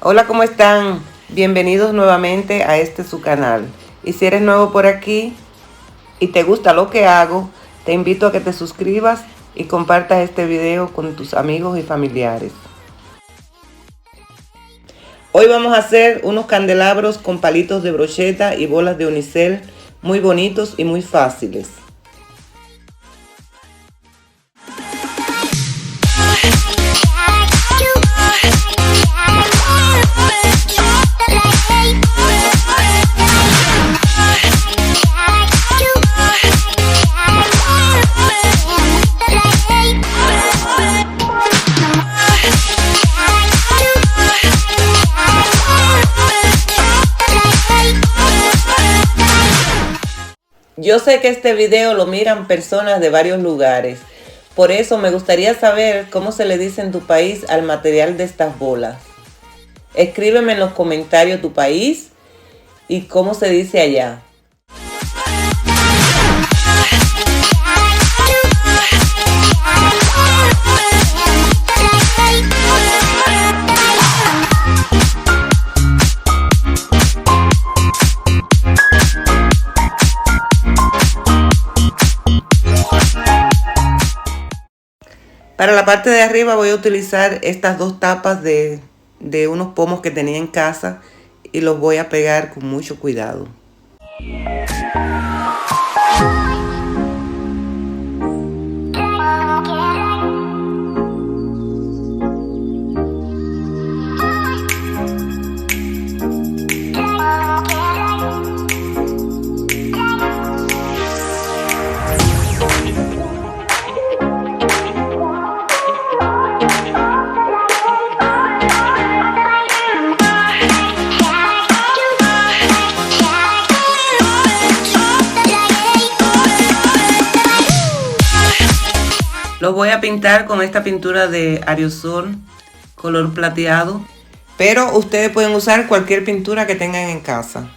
Hola, ¿cómo están? Bienvenidos nuevamente a su canal. Y si eres nuevo por aquí y te gusta lo que hago, te invito a que te suscribas y compartas este video con tus amigos y familiares. Hoy vamos a hacer unos candelabros con palitos de brocheta y bolas de unicel muy bonitos y muy fáciles. Yo sé que este video lo miran personas de varios lugares, por eso me gustaría saber cómo se le dice en tu país al material de estas bolas. Escríbeme en los comentarios tu país y cómo se dice allá. Para la parte de arriba voy a utilizar estas dos tapas de unos pomos que tenía en casa y los voy a pegar con mucho cuidado. Los voy a pintar con esta pintura de aerosol color plateado, pero ustedes pueden usar cualquier pintura que tengan en casa.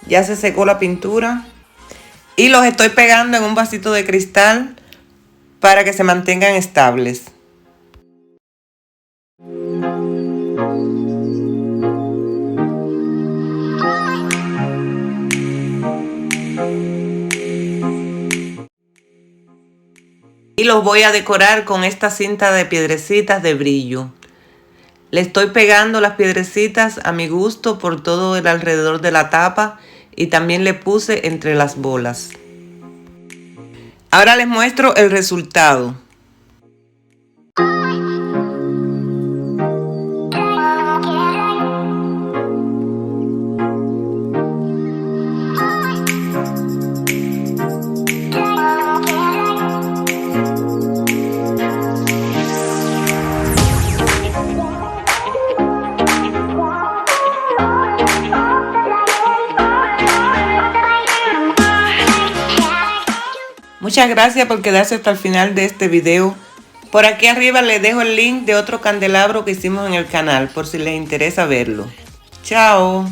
Ya se secó la pintura y los estoy pegando en un vasito de cristal para que se mantengan estables. Y los voy a decorar con esta cinta de piedrecitas de brillo. Le estoy pegando las piedrecitas a mi gusto por todo el alrededor de la tapa y también le puse entre las bolas. Ahora les muestro el resultado. Muchas gracias por quedarse hasta el final de este video. Por aquí arriba les dejo el link de otro candelabro que hicimos en el canal por si les interesa verlo. Chao.